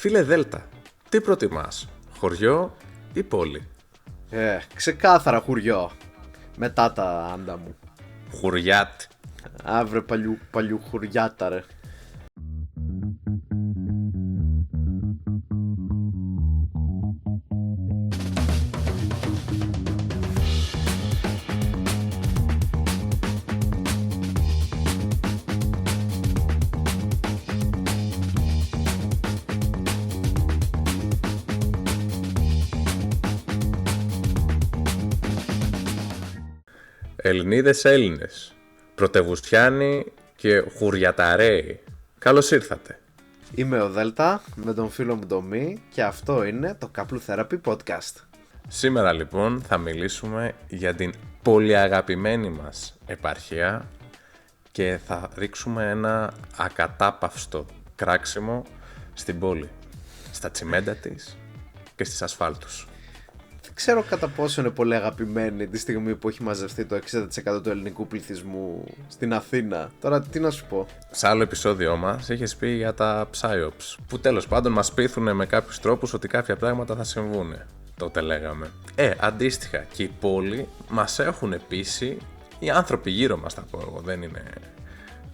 Φίλε Δέλτα, τι προτιμάς, χωριό ή πόλη? Ξεκάθαρα χουριό. Μετά τα άντα μου. Χουριάτ. Αύριο παλιού χουριάτα ρε. Ελληνίδες Έλληνες, πρωτευουστιάνοι και χουριαταρέοι, καλώς ήρθατε. Είμαι ο Δέλτα με τον φίλο μου τον Μη και αυτό είναι το Couple Therapy Podcast. Σήμερα λοιπόν θα μιλήσουμε για την πολύ αγαπημένη μας επαρχία και θα ρίξουμε ένα ακατάπαυστο κράξιμο στην πόλη, στα τσιμέντα της και στις ασφάλτους. Δεν ξέρω κατά πόσο είναι πολύ αγαπημένη τη στιγμή που έχει μαζευτεί το 60% του ελληνικού πληθυσμού στην Αθήνα. Τώρα τι να σου πω. Σε άλλο επεισόδιό μας είχες πει για τα psyops, που τέλος πάντων μας πείθουν με κάποιους τρόπους ότι κάποια πράγματα θα συμβούν. Τότε λέγαμε. Αντίστοιχα και οι πόλοι μας έχουν πείσει, οι άνθρωποι γύρω μας θα πω εγώ, δεν είναι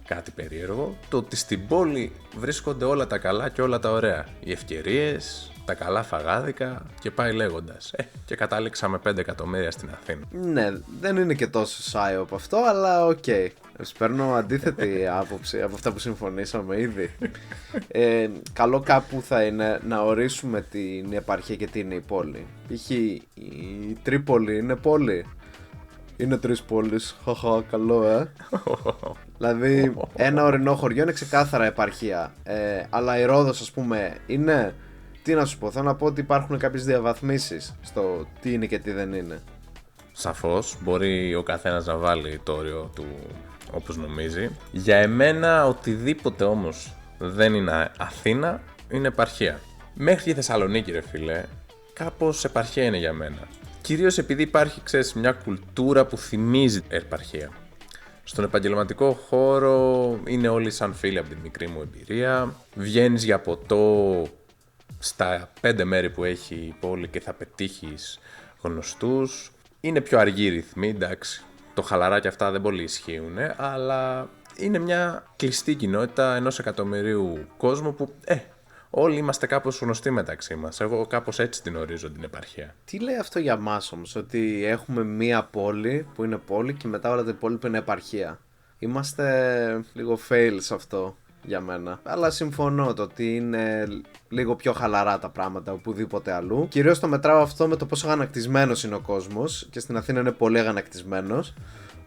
κάτι περίεργο, το ότι στην πόλη βρίσκονται όλα τα καλά και όλα τα ωραία. Οι ευκαιρίες, τα καλά φαγάδικα και πάει λέγοντας. Και κατάληξαμε 5 εκατομμύρια στην Αθήνα. Ναι, δεν είναι και τόσο σάιο από αυτό, αλλά οκ. Παίρνω αντίθετη άποψη από αυτά που συμφωνήσαμε ήδη. Καλό κάπου θα είναι να ορίσουμε την επαρχία και τι είναι η πόλη. Π.χ. η Τρίπολη είναι πόλη. Είναι 3 πόλεις. Χαχα, καλό, Δηλαδή, ένα ορεινό χωριό είναι ξεκάθαρα επαρχία. Αλλά η Ρόδος, ας πούμε, είναι. Τι να σου πω, θέλω να πω ότι υπάρχουν κάποιες διαβαθμίσεις στο τι είναι και τι δεν είναι. Σαφώς, μπορεί ο καθένας να βάλει το όριο του όπως νομίζει. Για εμένα, οτιδήποτε όμως δεν είναι Αθήνα, είναι επαρχία. Μέχρι και η Θεσσαλονίκη, ρε φίλε, κάπως επαρχία είναι για μένα. Κυρίως επειδή υπάρχει, ξέρεις, μια κουλτούρα που θυμίζει επαρχία. Στον επαγγελματικό χώρο είναι όλοι σαν φίλοι από τη μικρή μου εμπειρία. Βγαίνεις για ποτό στα 5 μέρη που έχει η πόλη και θα πετύχεις γνωστούς. Είναι πιο αργοί ρυθμοί, εντάξει. Το χαλαρά και αυτά δεν πολύ ισχύουν, αλλά είναι μια κλειστή κοινότητα 1 εκατομμυρίου κόσμου που όλοι είμαστε κάπως γνωστοί μεταξύ μας. Εγώ κάπως έτσι την ορίζω την επαρχία. Τι λέει αυτό για μας όμως, ότι έχουμε μία πόλη που είναι πόλη και μετά όλα τα υπόλοιπα είναι επαρχία? Είμαστε λίγο fail σε αυτό για μένα. Αλλά συμφωνώ το ότι είναι λίγο πιο χαλαρά τα πράγματα οπουδήποτε αλλού. Κυρίως το μετράω αυτό με το πόσο αγανακτισμένος είναι ο κόσμος και στην Αθήνα είναι πολύ αγανακτισμένος.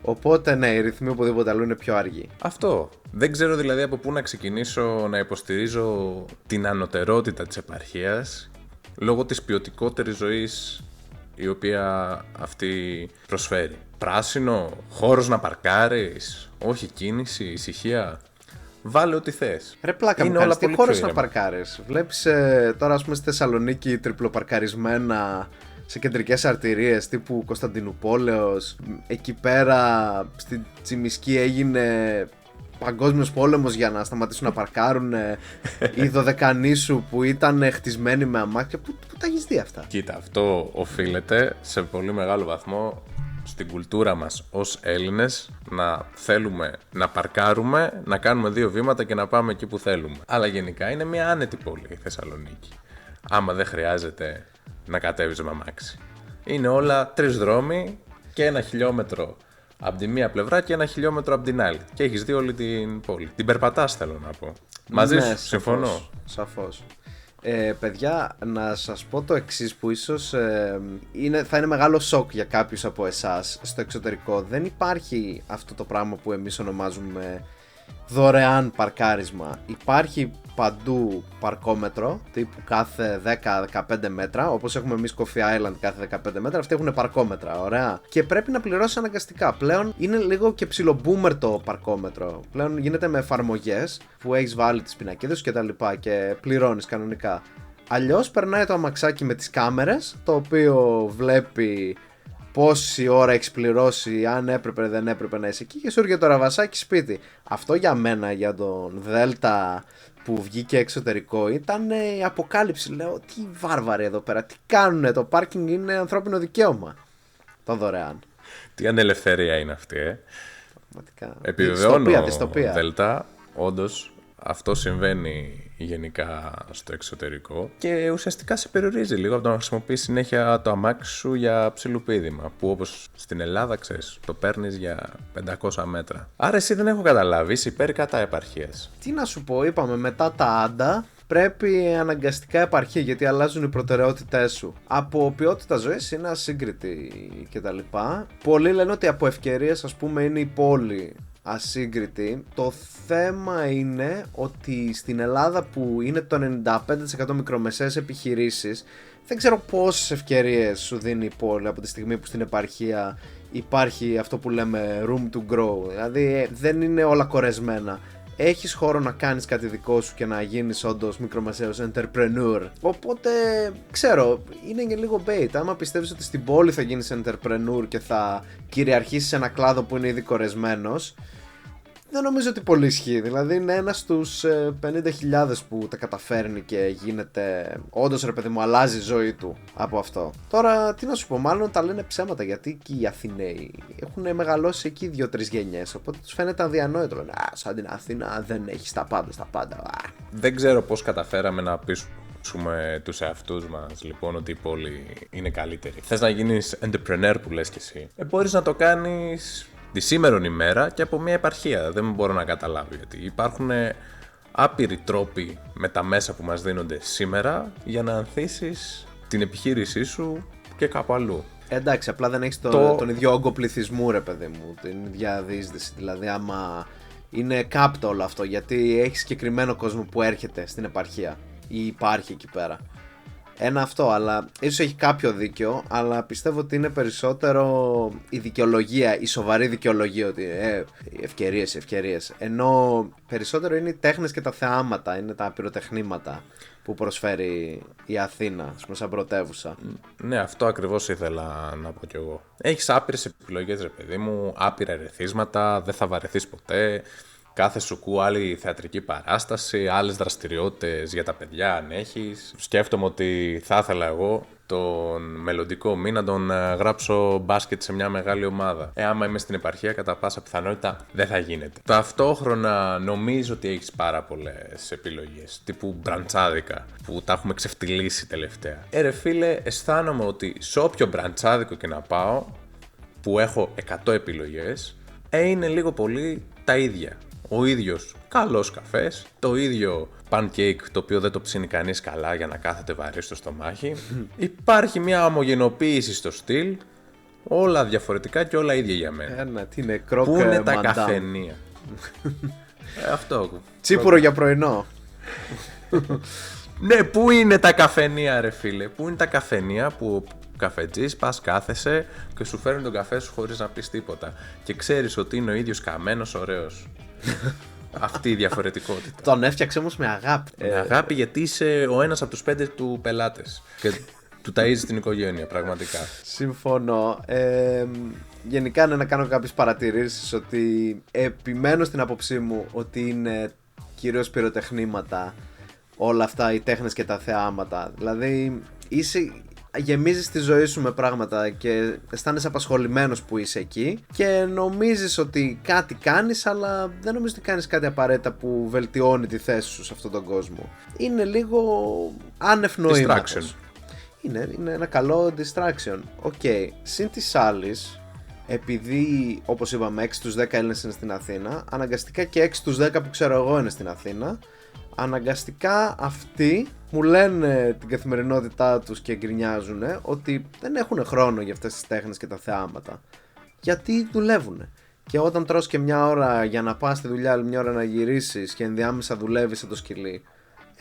Οπότε ναι, οι ρυθμοί οπουδήποτε αλλού είναι πιο αργοί. Αυτό. Δεν ξέρω δηλαδή από πού να ξεκινήσω να υποστηρίζω την ανωτερότητα της επαρχίας λόγω της ποιοτικότερης ζωής η οποία αυτή προσφέρει. Πράσινο, χώρος να παρκάρεις, όχι κίνηση, ησυχία. Βάλε ό,τι θες. Ρε πλάκα μου κάνεις, τι χώρος να παρκάρεις? Βλέπεις τώρα ας πούμε στη Θεσσαλονίκη τριπλοπαρκαρισμένα σε κεντρικές αρτηρίες τύπου Κωνσταντινουπόλεως. Εκεί πέρα στη Τσιμισκή έγινε παγκόσμιος πόλεμος για να σταματήσουν να παρκάρουν οι Δωδεκανήσου που ήταν χτισμένοι με αμάξια. Πού τα έχεις δει αυτά? Κοίτα, αυτό οφείλεται σε πολύ μεγάλο βαθμό στην κουλτούρα μας ως Έλληνες να θέλουμε να παρκάρουμε, να κάνουμε 2 βήματα και να πάμε εκεί που θέλουμε. Αλλά γενικά είναι μια άνετη πόλη η Θεσσαλονίκη. Άμα δεν χρειάζεται να κατέβεις με αμάξι. Είναι όλα 3 δρόμοι και 1 χιλιόμετρο από τη μία πλευρά και 1 χιλιόμετρο από την άλλη. Και έχεις δει όλη την πόλη. Την περπατάς, θέλω να πω. Μαζί σου, συμφωνώ. Σαφώς. Παιδιά, να σας πω το εξής που ίσως θα είναι μεγάλο σοκ για κάποιους από εσάς. Στο εξωτερικό δεν υπάρχει αυτό το πράγμα που εμείς ονομάζουμε δωρεάν παρκάρισμα. Υπάρχει παντού παρκόμετρο τύπου κάθε 10-15 μέτρα, όπως έχουμε εμείς Coffee Island κάθε 15 μέτρα, αυτοί έχουν παρκόμετρα, ωραία. Και πρέπει να πληρώσεις αναγκαστικά. Πλέον είναι λίγο και ψιλομπούμερ το παρκόμετρο. Πλέον γίνεται με εφαρμογές που έχεις βάλει τις πινακίδες και τα λοιπά και πληρώνεις κανονικά. Αλλιώς περνάει το αμαξάκι με τις κάμερες, το οποίο βλέπει πόση ώρα έχεις πληρώσει, αν έπρεπε δεν έπρεπε να είσαι εκεί και σου έρχεται το ραβασάκι σπίτι. Αυτό για μένα, για τον Δέλτα που βγήκε εξωτερικό ήταν η αποκάλυψη. Λέω, τι βάρβαροι εδώ πέρα, τι κάνουνε, το πάρκινγκ είναι ανθρώπινο δικαίωμα. Το δωρεάν. Τι ανελευθερία είναι αυτή, Πραγματικά. Επιβεβαιώνω, δυστοπία. Δέλτα, όντως αυτό συμβαίνει γενικά στο εξωτερικό και ουσιαστικά σε περιορίζει λίγο από το να χρησιμοποιείς συνέχεια το αμάξι σου για ψιλοπίδημα, που όπως στην Ελλάδα, ξέρεις, το παίρνεις για 500 μέτρα. Άρα εσύ δεν έχω καταλάβει, είσαι υπέρ κατά επαρχίας. Τι να σου πω, είπαμε μετά τα άντα πρέπει αναγκαστικά επαρχία, γιατί αλλάζουν οι προτεραιότητές σου. Από ποιότητα ζωής είναι ασύγκριτη κτλ. Πολλοί λένε ότι από ευκαιρίες, ας πούμε, είναι η πόλη ασύγκριτη. Το θέμα είναι ότι στην Ελλάδα, που είναι το 95% μικρομεσαίες επιχειρήσεις, δεν ξέρω πόσες ευκαιρίες σου δίνει η πόλη από τη στιγμή που στην επαρχία υπάρχει αυτό που λέμε room to grow. Δηλαδή δεν είναι όλα κορεσμένα. Έχεις χώρο να κάνεις κάτι δικό σου και να γίνεις όντως μικρομεσαίος entrepreneur. Οπότε, ξέρω, είναι και λίγο bait. Άμα πιστεύεις ότι στην πόλη θα γίνεις entrepreneur και θα κυριαρχήσεις σε ένα κλάδο που είναι ήδη κορεσμένος, δεν νομίζω ότι πολύ ισχύει. Δηλαδή είναι ένας στους 50.000 που τα καταφέρνει και γίνεται, όντως, ρε παιδί μου, αλλάζει η ζωή του από αυτό. Τώρα, τι να σου πω, μάλλον τα λένε ψέματα, γιατί και οι Αθηναίοι έχουν μεγαλώσει εκεί 2-3 γενιές. Οπότε τους φαίνεται αδιανόητο. Λένε, σαν την Αθήνα δεν έχει τα πάντα στα πάντα. Δεν ξέρω πώς καταφέραμε να πείσουμε τους εαυτούς μας, λοιπόν, ότι η πόλη είναι καλύτερη. Θες να γίνεις entrepreneur, που λες κι εσύ, μπορείς να το κάνεις τη σήμερον ημέρα και από μια επαρχία. Δεν μπορώ να καταλάβω, γιατί υπάρχουν άπειροι τρόποι με τα μέσα που μας δίνονται σήμερα για να ανθίσεις την επιχείρησή σου και κάπου αλλού. Εντάξει, απλά δεν έχεις τον ίδιο όγκο πληθυσμού, ρε παιδί μου, την ίδια διείσδυση. Δηλαδή, άμα είναι κάπτο όλο αυτό, γιατί έχει συγκεκριμένο κόσμο που έρχεται στην επαρχία ή υπάρχει εκεί πέρα. Ένα αυτό, αλλά ίσως έχει κάποιο δίκιο, αλλά πιστεύω ότι είναι περισσότερο η δικαιολογία, η σοβαρή δικαιολογία, ότι ευκαιρίες. Ενώ περισσότερο είναι οι τέχνες και τα θεάματα, είναι τα πυροτεχνήματα που προσφέρει η Αθήνα, σαν πρωτεύουσα. Ναι, αυτό ακριβώς ήθελα να πω κι εγώ. Έχεις άπειρες επιλογές, ρε παιδί μου, άπειρα ερεθίσματα, δεν θα βαρεθείς ποτέ. Κάθε σουκού άλλη θεατρική παράσταση, άλλες δραστηριότητες για τα παιδιά αν έχεις. Σκέφτομαι ότι θα ήθελα εγώ τον μελλοντικό μήνα να τον γράψω μπάσκετ σε μια μεγάλη ομάδα. Άμα είμαι στην επαρχία, κατά πάσα πιθανότητα δεν θα γίνεται. Ταυτόχρονα νομίζω ότι έχεις πάρα πολλές επιλογές, τύπου μπραντσάδικα, που τα έχουμε ξεφτυλίσει τελευταία. Ρε φίλε, αισθάνομαι ότι σε όποιο μπραντσάδικο και να πάω, που έχω 100 επιλογές, είναι λίγο πολύ τα ίδια. Ο ίδιος καλός καφές, το ίδιο pancake το οποίο δεν το ψήνει κανείς καλά για να κάθεται βαρύ στο στομάχι. Υπάρχει μια ομογενοποίηση στο στυλ, όλα διαφορετικά και όλα ίδια για μένα. Τι είναι, κρόκ. Πού είναι τα καφενεία? Αυτό. Τσίπουρο για πρωινό. Ναι, πού είναι τα καφενεία, ρε φίλε? Πού είναι τα καφενεία που καφετζής, πας, κάθεσαι και σου φέρνει τον καφέ σου χωρίς να πεις τίποτα και ξέρεις ότι είναι ο ίδιος καμένος ωραίος. Αυτή η διαφορετικότητα. Τον έφτιαξε όμως με αγάπη. Με αγάπη, γιατί είσαι ο ένας από τους 5 του πελάτες και του ταΐζεις την οικογένεια, πραγματικά. Συμφωνώ. Γενικά να κάνω κάποιες παρατηρήσεις, ότι επιμένω στην άποψή μου ότι είναι κυρίως πυροτεχνήματα όλα αυτά, οι τέχνες και τα θεάματα. Δηλαδή γεμίζεις τη ζωή σου με πράγματα και αισθάνεσαι απασχολημένος που είσαι εκεί και νομίζεις ότι κάτι κάνεις, αλλά δεν νομίζεις ότι κάνεις κάτι απαραίτητα που βελτιώνει τη θέση σου σε αυτόν τον κόσμο. Είναι λίγο άνευ νοήματος. Είναι ένα καλό distraction. Συν της άλλης, επειδή όπως είπαμε 6 στους 10 Έλληνες είναι στην Αθήνα, αναγκαστικά και 6 στους 10 που ξέρω εγώ είναι στην Αθήνα, αναγκαστικά αυτοί μου λένε την καθημερινότητά τους και γκρινιάζουν ότι δεν έχουν χρόνο για αυτές τις τέχνες και τα θεάματα, γιατί δουλεύουν. Και όταν τρως και μια ώρα για να πας στη δουλειά, άλλη μια ώρα να γυρίσεις και ενδιάμεσα δουλεύεις σε το σκυλί,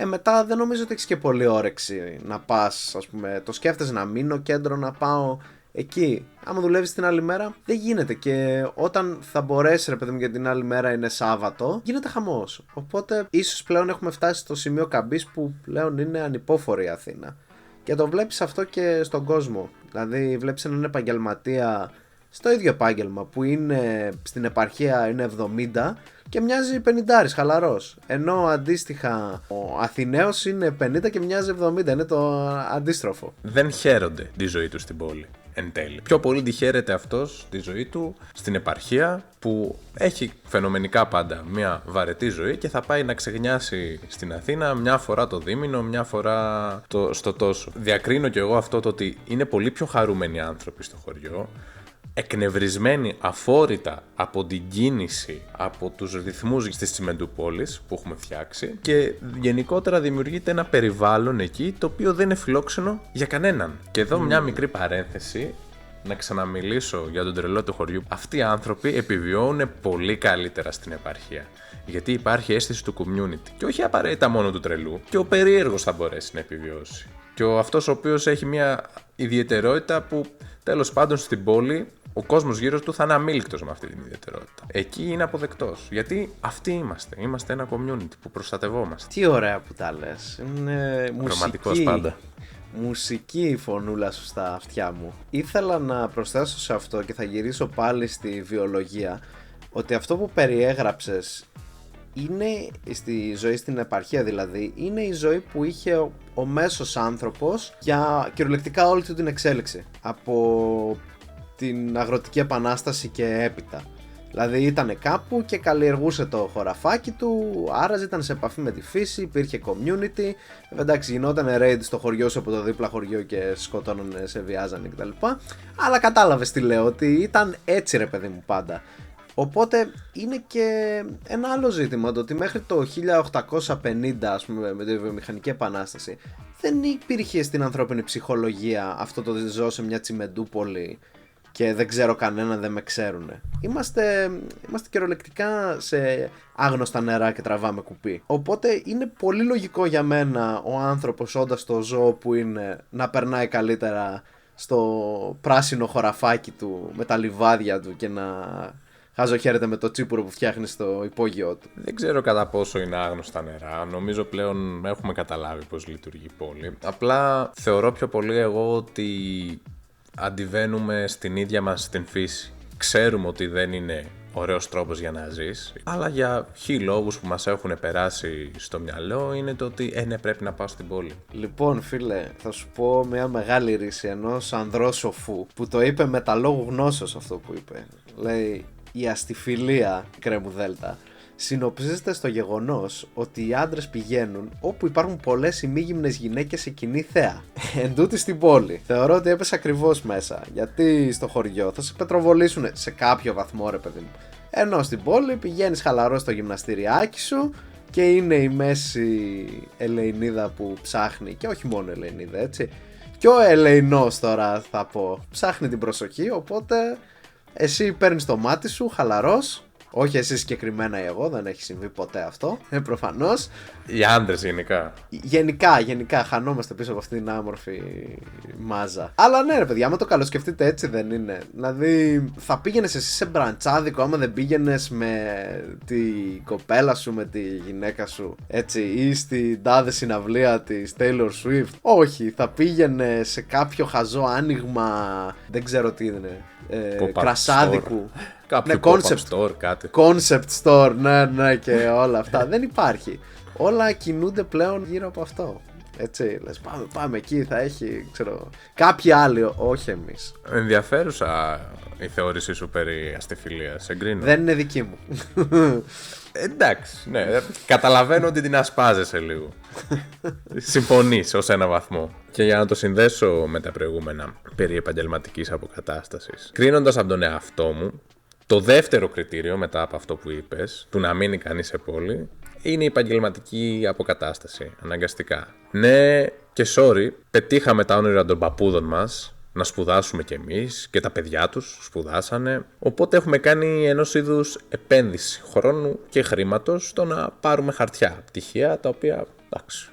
μετά δεν νομίζω ότι έχεις και πολύ όρεξη να πας, ας πούμε, το σκέφτεσαι να μείνω κέντρο, να πάω εκεί. Άμα δουλεύεις την άλλη μέρα, δεν γίνεται. Και όταν θα μπορέσει, ρε παιδί μου, γιατί την άλλη μέρα είναι Σάββατο, γίνεται χαμός. Οπότε, ίσως πλέον έχουμε φτάσει στο σημείο καμπής που πλέον είναι ανυπόφορη η Αθήνα. Και το βλέπεις αυτό και στον κόσμο. Δηλαδή, βλέπεις έναν επαγγελματία στο ίδιο επάγγελμα που είναι στην επαρχία είναι 70 και μοιάζει 50 χαλαρός. Ενώ αντίστοιχα ο Αθηναίος είναι 50 και μοιάζει 70, είναι το αντίστροφο. Δεν χαίρονται τη ζωή του στην πόλη. Εν τέλει. Πιο πολύ τη χαίρεται αυτός τη ζωή του στην επαρχία που έχει φαινομενικά πάντα μια βαρετή ζωή και θα πάει να ξεγνιάσει στην Αθήνα μια φορά το δίμηνο, μια φορά στο τόσο. Διακρίνω κι εγώ αυτό το ότι είναι πολύ πιο χαρούμενοι άνθρωποι στο χωριό, εκνευρισμένοι αφόρητα από την κίνηση, από τους ρυθμούς της τσιμεντούπολης που έχουμε φτιάξει και γενικότερα δημιουργείται ένα περιβάλλον εκεί το οποίο δεν είναι φιλόξενο για κανέναν. Και εδώ μια μικρή παρένθεση, να ξαναμιλήσω για τον τρελό του χωριού. Αυτοί οι άνθρωποι επιβιώνουν πολύ καλύτερα στην επαρχία. Γιατί υπάρχει αίσθηση του community. Και όχι απαραίτητα μόνο του τρελού. Και ο περίεργος θα μπορέσει να επιβιώσει. Και αυτός ο οποίος έχει μια ιδιαιτερότητα που τέλος πάντων στην πόλη ο κόσμος γύρω του θα είναι αμήλικτος με αυτή την ιδιαιτερότητα. Εκεί είναι αποδεκτός. Γιατί αυτοί είμαστε. Είμαστε ένα community που προστατευόμαστε. Τι ωραία που τα λες. Είναι ρομαντικός πάντα. Μουσική η φωνούλα σου στα αυτιά μου. Ήθελα να προσθέσω σε αυτό και θα γυρίσω πάλι στη βιολογία ότι αυτό που περιέγραψες είναι στη ζωή στην επαρχία, δηλαδή είναι η ζωή που είχε ο μέσος άνθρωπος για κυριολεκτικά όλη του την εξέλιξη από την αγροτική επανάσταση και έπειτα. Δηλαδή ήταν κάπου και καλλιεργούσε το χωραφάκι του, άραζε, ήταν σε επαφή με τη φύση, υπήρχε community. Εντάξει, γινόταν raid στο χωριό σου από το δίπλα χωριό και σκοτώνανε, σε βιάζανε κτλ. Αλλά κατάλαβες τι λέω, ότι ήταν έτσι ρε παιδί μου πάντα. Οπότε είναι και ένα άλλο ζήτημα το ότι μέχρι το 1850, ας πούμε, με τη βιομηχανική επανάσταση, δεν υπήρχε στην ανθρώπινη ψυχολογία αυτό το ότι ζω σε μια τσιμεντούπολη και δεν ξέρω κανένα, δεν με ξέρουνε. Είμαστε κυριολεκτικά σε άγνωστα νερά και τραβάμε κουπί. Οπότε είναι πολύ λογικό για μένα ο άνθρωπος, όντας το ζώο που είναι, να περνάει καλύτερα στο πράσινο χωραφάκι του με τα λιβάδια του και να χαζοχαίρεται με το τσίπουρο που φτιάχνει στο υπόγειό του. Δεν ξέρω κατά πόσο είναι άγνωστα νερά. Νομίζω πλέον έχουμε καταλάβει πώς λειτουργεί η πόλη. Απλά θεωρώ πιο πολύ εγώ ότι αντιβαίνουμε στην ίδια μας την φύση. Ξέρουμε ότι δεν είναι ωραίος τρόπος για να ζεις, αλλά για λόγους που μας έχουν περάσει στο μυαλό είναι το ότι ναι, πρέπει να πάω στην πόλη. Λοιπόν φίλε, θα σου πω μια μεγάλη ρίση ενός ανδρός σοφού που το είπε με τα λόγου γνώσεως αυτό που είπε. Λέει, η αστιφιλία, κρέμου δέλτα, συνοψίζεται στο γεγονός ότι οι άντρες πηγαίνουν όπου υπάρχουν πολλές ημίγυμνες γυναίκες σε κοινή θέα. Εν τούτη στην πόλη. Θεωρώ ότι έπεσε ακριβώς μέσα. Γιατί στο χωριό θα σε πετροβολήσουν σε κάποιο βαθμό, ρε παιδί μου. Ενώ στην πόλη πηγαίνεις χαλαρό στο γυμναστηριάκι σου και είναι η μέση Ελεηνίδα που ψάχνει. Και όχι μόνο Ελεηνίδα, έτσι. Και ο Ελεηνός τώρα θα πω. Ψάχνει την προσοχή, οπότε εσύ παίρνεις το μάτι σου χαλαρός. Όχι εσύ συγκεκριμένα ή εγώ, δεν έχει συμβεί ποτέ αυτό, προφανώς. Οι άντρες γενικά. Γενικά, χανόμαστε πίσω από αυτήν την άμορφη μάζα. Αλλά ναι, ρε παιδιά, άμα το καλοσκεφτείτε έτσι δεν είναι. Δηλαδή, θα πήγαινες εσύ σε μπραντσάδικο άμα δεν πήγαινες με τη κοπέλα σου, με τη γυναίκα σου, έτσι, ή στην τάδε συναυλία της Taylor Swift. Όχι, θα πήγαινε σε κάποιο χαζό άνοιγμα, δεν ξέρω τι είναι. Κρασάδικου. Κάποιο concept store, κάτι. Concept store, ναι, και όλα αυτά. Δεν υπάρχει. Όλα κινούνται πλέον γύρω από αυτό. Έτσι, λες, πάμε εκεί, θα έχει, ξέρω, κάποιοι άλλοι, όχι εμείς. Ενδιαφέρουσα η θεώρησή σου περί αστιφιλίας, εγκρίνω. Δεν είναι δική μου. Εντάξει, ναι, καταλαβαίνω ότι την ασπάζεσαι λίγο. Συμφωνείς ως ένα βαθμό. Και για να το συνδέσω με τα προηγούμενα περί επαγγελματικής αποκατάστασης, κρίνοντας από τον εαυτό μου, το δεύτερο κριτήριο μετά από αυτό που είπες, του να μείνει κανείς σε πόλη, είναι η επαγγελματική αποκατάσταση, αναγκαστικά. Ναι, και sorry, πετύχαμε τα όνειρα των παππούδων μας, να σπουδάσουμε κι εμείς και τα παιδιά τους σπουδάσανε, οπότε έχουμε κάνει ενός είδους επένδυση χρόνου και χρήματος στο να πάρουμε χαρτιά, πτυχία τα οποία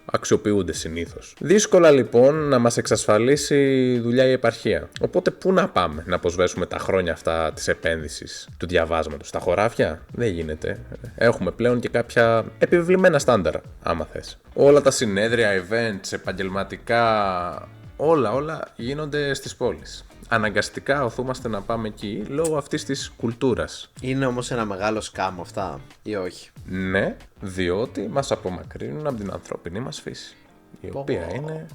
αξιοποιούνται συνήθως. Δύσκολα λοιπόν να μας εξασφαλίσει δουλειά η επαρχία. Οπότε πού να πάμε να αποσβέσουμε τα χρόνια αυτά της επένδυσης, του διαβάσματος, στα χωράφια? Δεν γίνεται. Έχουμε πλέον και κάποια επιβλημένα στάνταρα, άμα θες. Όλα τα συνέδρια, events, επαγγελματικά, όλα γίνονται στις πόλεις. αναγκαστικά οθούμαστε να πάμε εκεί λόγω αυτής της κουλτούρας. Είναι όμως ένα μεγάλο σκάμ αυτά ή όχι? Ναι, διότι μας απομακρύνουν από την ανθρώπινη μας φύση, η οποία είναι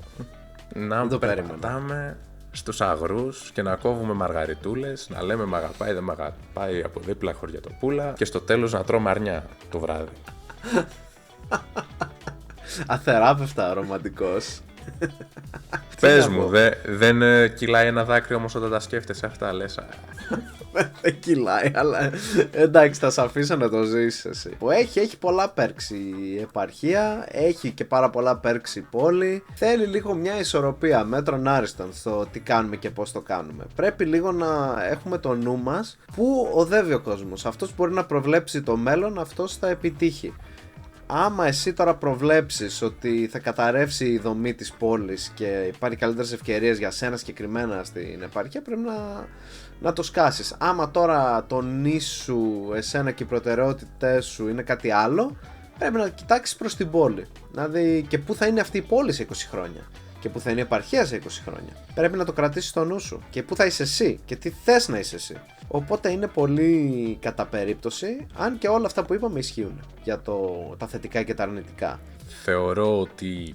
να περπατάμε στους αγρούς και να κόβουμε μαργαριτούλες, να λέμε μ' αγαπάει, δεν μ' αγαπάει από δίπλα χωριατοπούλα και στο τέλος να τρώμε αρνιά το βράδυ. Αθεράπευτα ρομαντικός. Πες μου, δεν κυλάει ένα δάκρυ όμως όταν τα σκέφτεσαι αυτά, λες? Δεν κυλάει, αλλά εντάξει, θα σε αφήσω να το ζήσεις εσύ. Έχει πολλά perks η επαρχία, έχει και πάρα πολλά perks η πόλη. Θέλει λίγο μια ισορροπία μέτρων άριστον στο τι κάνουμε και πώς το κάνουμε. Πρέπει λίγο να έχουμε το νου μας που οδεύει ο κόσμος. Αυτός μπορεί να προβλέψει το μέλλον, αυτός θα επιτύχει. Άμα εσύ τώρα προβλέψεις ότι θα καταρρεύσει η δομή της πόλης και υπάρχει καλύτερες ευκαιρίες για σένα συγκεκριμένα στην επαρχία, πρέπει να το σκάσεις. Άμα τώρα το νου σου, εσένα και οι προτεραιότητες σου είναι κάτι άλλο, πρέπει να κοιτάξεις προς την πόλη. Δηλαδή και πού θα είναι αυτή η πόλη σε 20 χρόνια και πού θα είναι η επαρχία σε 20 χρόνια. Πρέπει να το κρατήσεις στο νου σου και πού θα είσαι εσύ και τι θες να είσαι εσύ. Οπότε είναι πολύ κατά περίπτωση, αν και όλα αυτά που είπαμε ισχύουν για τα θετικά και τα αρνητικά. Θεωρώ ότι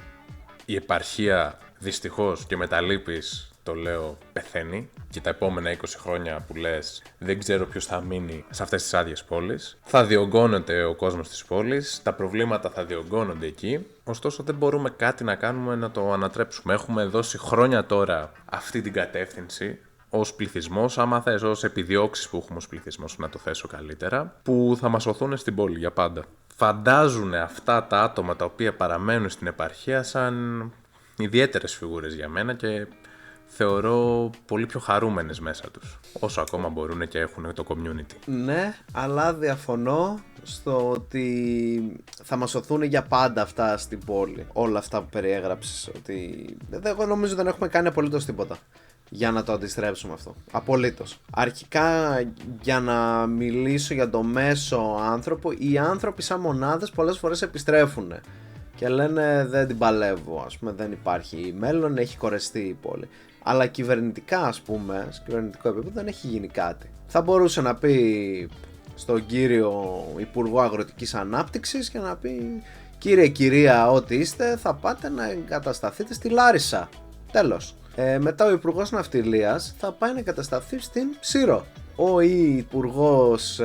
η επαρχία δυστυχώς και με τα λύπης το λέω πεθαίνει και τα επόμενα 20 χρόνια που λες δεν ξέρω ποιος θα μείνει σε αυτές τις άδειες πόλεις. Θα διωγγώνεται ο κόσμος της πόλης, τα προβλήματα θα διωγγώνονται εκεί, ωστόσο δεν μπορούμε κάτι να κάνουμε να το ανατρέψουμε. Έχουμε δώσει χρόνια τώρα αυτή την κατεύθυνση ως πληθυσμός, άμα θες ως επιδιώξεις που έχουμε ως πληθυσμός, να το θέσω καλύτερα, που θα μας οθούν στην πόλη για πάντα. Φαντάζουν αυτά τα άτομα τα οποία παραμένουν στην επαρχία σαν ιδιαίτερες φιγούρες για μένα και θεωρώ πολύ πιο χαρούμενες μέσα τους, όσο ακόμα μπορούν και έχουν το community. Ναι, αλλά διαφωνώ στο ότι θα μας σωθούν για πάντα αυτά στην πόλη. Όλα αυτά που περιέγραψες, ότι εγώ νομίζω δεν έχουμε κάνει απολύτως τίποτα για να το αντιστρέψουμε αυτό. Απολύτως. Αρχικά, για να μιλήσω για το μέσο άνθρωπο, οι άνθρωποι σαν μονάδες πολλές φορές επιστρέφουν και λένε δεν την παλεύω, ας πούμε, δεν υπάρχει μέλλον, έχει κορεστεί η πόλη. Αλλά κυβερνητικά, ας πούμε, σε κυβερνητικό επίπεδο δεν έχει γίνει κάτι. Θα μπορούσε να πει στον κύριο Υπουργό Αγροτικής Ανάπτυξης και να πει κύριε, κυρία, ό,τι είστε, θα πάτε να εγκατασταθείτε στη Λάρισα. Τέλος. Μετά ο Υπουργός Ναυτιλίας θα πάει να εγκατασταθεί στην Σύρο. Ο Υπουργός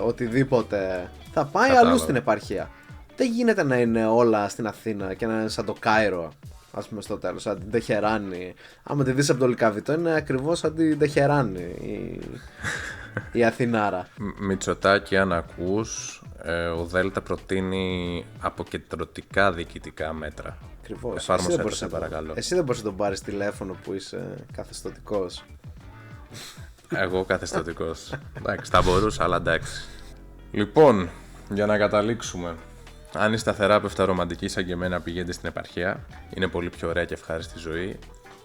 οτιδήποτε θα πάει αλλού στην επαρχία. Δεν γίνεται να είναι όλα στην Αθήνα και να είναι σαν το Κάιρο, ας πούμε, στο τέλος, σαν την Τεχεράνη. Άμα τη δεις από το Λυκαβητό είναι ακριβώς σαν την Τεχεράνη η Αθηνάρα. Μητσοτάκη, αν ακούς, ο Δέλτα προτείνει αποκεντρωτικά διοικητικά μέτρα. Ακριβώς. Εφάρμοσε το, σε παρακαλώ. Εσύ δεν μπορείς να τον πάρεις τηλέφωνο που είσαι καθεστωτικός. Εγώ καθεστωτικός. Εντάξει, θα μπορούσα, αλλά εντάξει. Λοιπόν, για να καταλήξουμε. Αν είστε αθεράπευτα ρομαντικοί σαν και εμένα, πηγαίνετε στην επαρχία. Είναι πολύ πιο ωραία και ευχάριστη ζωή.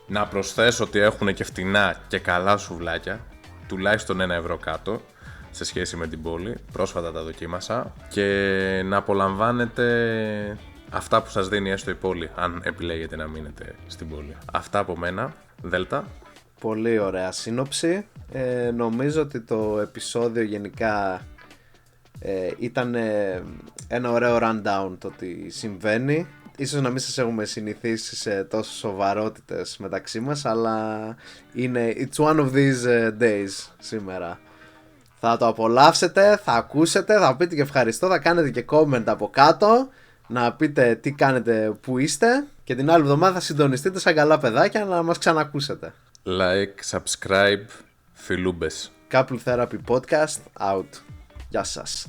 Να προσθέσω ότι έχουν και φτηνά και καλά σουβλάκια. Τουλάχιστον 1 ευρώ κάτω σε σχέση με την πόλη. Πρόσφατα τα δοκίμασα. Και να απολαμβάνετε αυτά που σας δίνει έστω η πόλη, αν επιλέγετε να μείνετε στην πόλη. Αυτά από μένα. Δέλτα. Πολύ ωραία σύνοψη. Νομίζω ότι το επεισόδιο γενικά ήταν ένα ωραίο rundown το τι συμβαίνει. Ίσως να μην σας έχουμε συνηθίσει σε τόσες σοβαρότητες μεταξύ μας, αλλά είναι it's one of these days σήμερα. Θα το απολαύσετε, θα ακούσετε, θα πείτε και ευχαριστώ, θα κάνετε και comment από κάτω, να πείτε τι κάνετε, που είστε, και την άλλη εβδομάδα θα συντονιστείτε σαν καλά παιδάκια να μας ξανακούσετε. Like, subscribe, φιλούμπες. Couple Therapy Podcast out. Γεια σας.